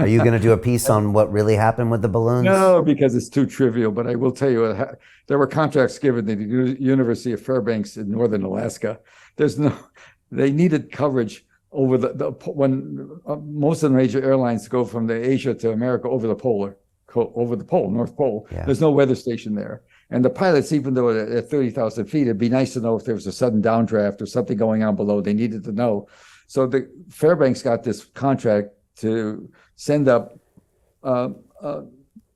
Are you going to do a piece on what really happened with the balloons? No, because it's too trivial. But I will tell you, there were contracts given to the University of Fairbanks in northern Alaska. They needed coverage over when most of the major airlines go from the Asia to America over the North Pole. Yeah. There's no weather station there. And the pilots, even though at 30,000 feet, it'd be nice to know if there was a sudden downdraft or something going on below. They needed to know. So the Fairbanks got this contract to send up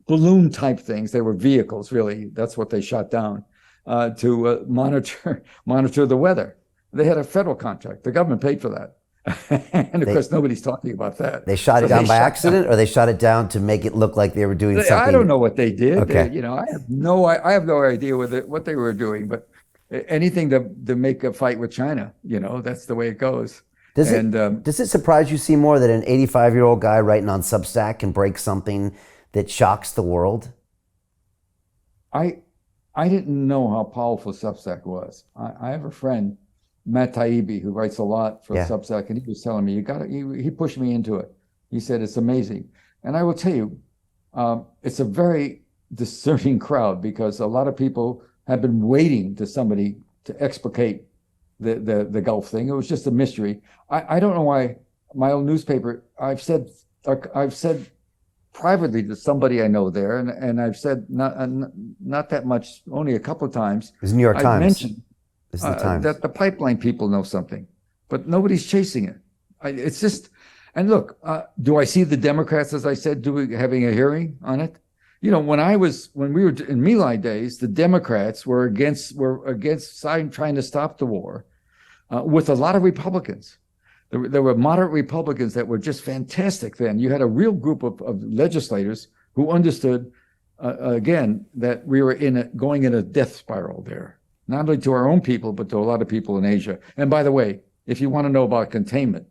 balloon type things. They were vehicles, really. That's what they shot down to monitor the weather. They had a federal contract. The government paid for that. And of course, nobody's talking about that. They shot it down by accident, or they shot it down to make it look like they were doing something? I don't know what they did. Okay. I have no idea what they were doing. But anything to make a fight with China, that's the way it goes. Does it surprise you, Seymour, that an 85-year-old guy writing on Substack can break something that shocks the world? I didn't know how powerful Substack was. I have a friend, Matt Taibbi, who writes a lot for Substack, and he was telling me, he pushed me into it. He said, it's amazing. And I will tell you, it's a very discerning crowd, because a lot of people have been waiting to somebody to explicate the Gulf thing. It was just a mystery. I don't know why my own newspaper, I've said privately to somebody I know there, and I've said not that much, only a couple of times. It was New York Times. I mentioned that the pipeline people know something, but nobody's chasing it. It's just, and look, do I see the Democrats, as I said, having a hearing on it? When we were in My Lai days, the Democrats were against trying to stop the war, with a lot of Republicans. There were moderate Republicans that were just fantastic then. You had a real group of legislators who understood, again, that we were going in a death spiral there, not only to our own people, but to a lot of people in Asia. And by the way, if you want to know about containment,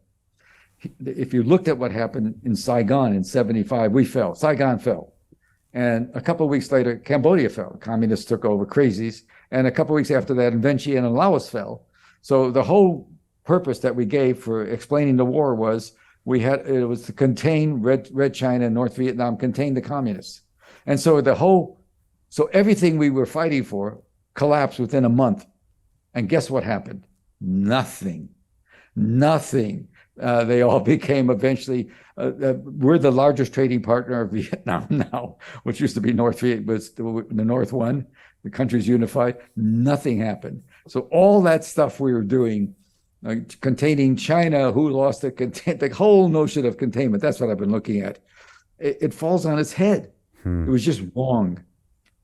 if you looked at what happened in Saigon in 1975, Saigon fell. And a couple of weeks later, Cambodia fell. Communists took over, crazies. And a couple of weeks after that, Vientiane and Laos fell. So the whole purpose that we gave for explaining the war was to contain Red China and North Vietnam, contain the communists. And so everything we were fighting for collapsed within a month. And guess what happened? Nothing. They all became eventually, we're the largest trading partner of Vietnam now, which used to be North Viet, was the North one, the country's unified. Nothing happened. So all that stuff we were doing, containing China, who lost the whole notion of containment, that's what I've been looking at. It falls on its head. It was just wrong.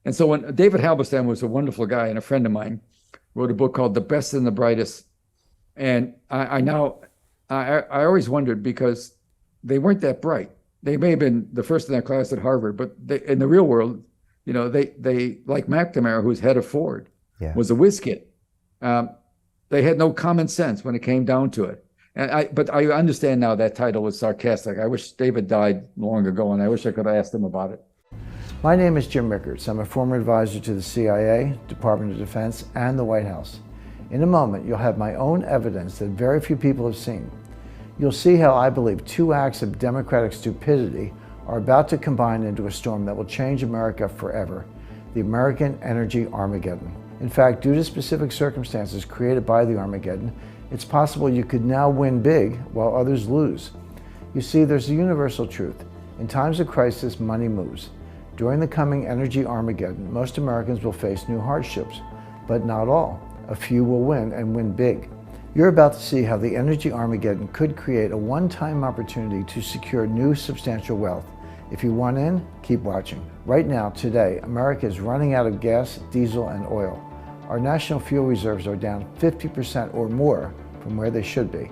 And so when David Halberstam was a wonderful guy and a friend of mine, wrote a book called The Best and the Brightest. And I always wondered, because they weren't that bright. They may have been the first in their class at Harvard, but in the real world, they like McNamara, who's head of Ford, was a whiz kid. They had no common sense when it came down to it. But I understand now that title was sarcastic. I wish David died long ago, and I wish I could have asked him about it. My name is Jim Rickards. I'm a former advisor to the CIA, Department of Defense, and the White House. In a moment, you'll have my own evidence that very few people have seen. You'll see how I believe two acts of democratic stupidity are about to combine into a storm that will change America forever: the American energy Armageddon. In fact, due to specific circumstances created by the Armageddon, it's possible you could now win big while others lose. You see, there's a universal truth. In times of crisis, money moves. During the coming energy Armageddon, most Americans will face new hardships, but not all. A few will win, and win big. You're about to see how the energy Armageddon could create a one-time opportunity to secure new substantial wealth. If you want in, keep watching. Right now, today, America is running out of gas, diesel, and oil. Our national fuel reserves are down 50% or more from where they should be.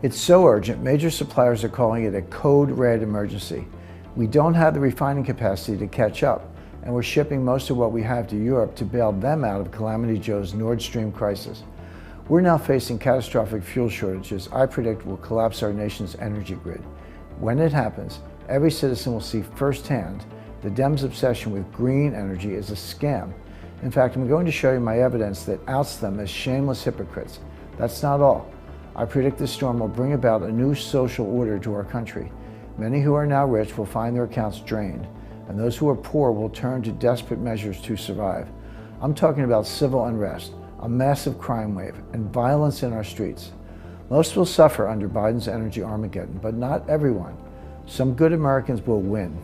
It's so urgent, major suppliers are calling it a code red emergency. We don't have the refining capacity to catch up, and we're shipping most of what we have to Europe to bail them out of Calamity Joe's Nordstream crisis. We're now facing catastrophic fuel shortages I predict will collapse our nation's energy grid. When it happens, every citizen will see firsthand the Dems' obsession with green energy is a scam. In fact, I'm going to show you my evidence that outs them as shameless hypocrites. That's not all. I predict this storm will bring about a new social order to our country. Many who are now rich will find their accounts drained, and those who are poor will turn to desperate measures to survive. I'm talking about civil unrest, a massive crime wave, and violence in our streets. Most will suffer under Biden's energy Armageddon, but not everyone. Some good Americans will win.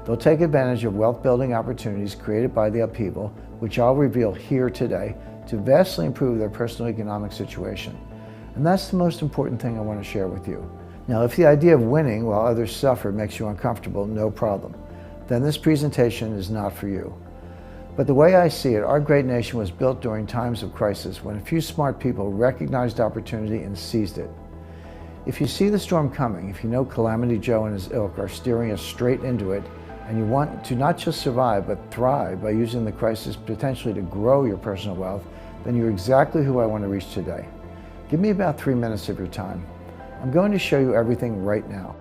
They'll take advantage of wealth-building opportunities created by the upheaval, which I'll reveal here today, to vastly improve their personal economic situation. And that's the most important thing I want to share with you. Now, if the idea of winning while others suffer makes you uncomfortable, no problem. Then this presentation is not for you. But the way I see it, our great nation was built during times of crisis when a few smart people recognized opportunity and seized it. If you see the storm coming, if you know Calamity Joe and his ilk are steering us straight into it, and you want to not just survive, but thrive by using the crisis potentially to grow your personal wealth, then you're exactly who I want to reach today. Give me about 3 minutes of your time. I'm going to show you everything right now.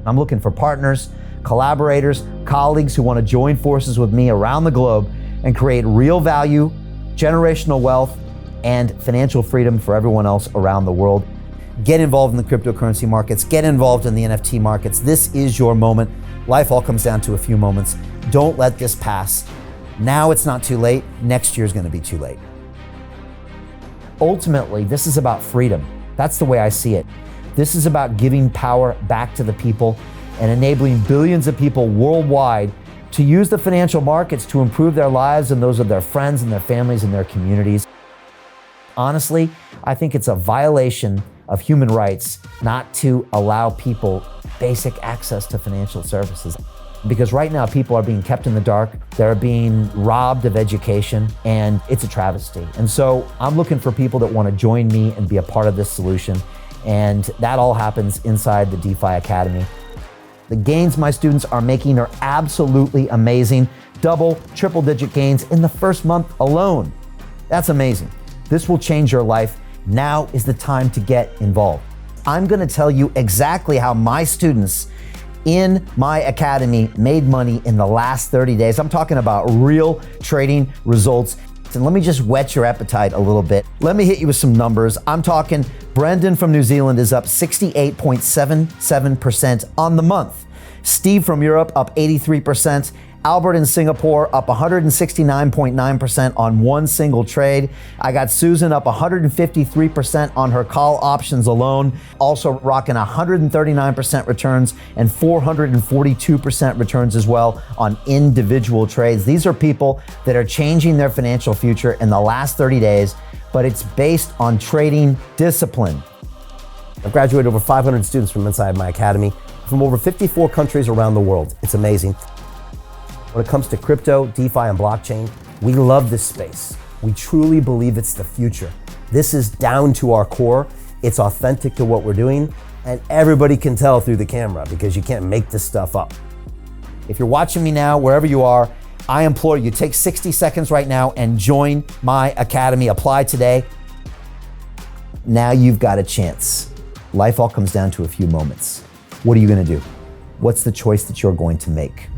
I'm looking for partners, collaborators, colleagues who want to join forces with me around the globe and create real value, generational wealth, and financial freedom for everyone else around the world. Get involved in the cryptocurrency markets, get involved in the NFT markets. This is your moment. Life all comes down to a few moments. Don't let this pass. Now it's not too late. Next year's going to be too late. Ultimately, this is about freedom. That's the way I see it. This is about giving power back to the people and enabling billions of people worldwide to use the financial markets to improve their lives and those of their friends and their families and their communities. Honestly, I think it's a violation of human rights not to allow people basic access to financial services. Because right now people are being kept in the dark, they're being robbed of education, and it's a travesty. And so I'm looking for people that want to join me and be a part of this solution. And that all happens inside the DeFi Academy. The gains my students are making are absolutely amazing. Double, triple-digit gains in the first month alone. That's amazing. This will change your life. Now is the time to get involved. I'm going to tell you exactly how my students in my academy made money in the last 30 days. I'm talking about real trading results. And let me just whet your appetite a little bit. Let me hit you with some numbers. I'm talking Brendan from New Zealand is up 68.77% on the month. Steve from Europe up 83%. Albert in Singapore up 169.9% on one single trade. I got Susan up 153% on her call options alone, also rocking 139% returns and 442% returns as well on individual trades. These are people that are changing their financial future in the last 30 days, but it's based on trading discipline. I've graduated over 500 students from inside my academy from over 54 countries around the world. It's amazing. When it comes to crypto, DeFi, and blockchain, we love this space. We truly believe it's the future. This is down to our core. It's authentic to what we're doing, and everybody can tell through the camera because you can't make this stuff up. If you're watching me now, wherever you are, I implore you, take 60 seconds right now and join my academy. Apply today. Now you've got a chance. Life all comes down to a few moments. What are you going to do? What's the choice that you're going to make?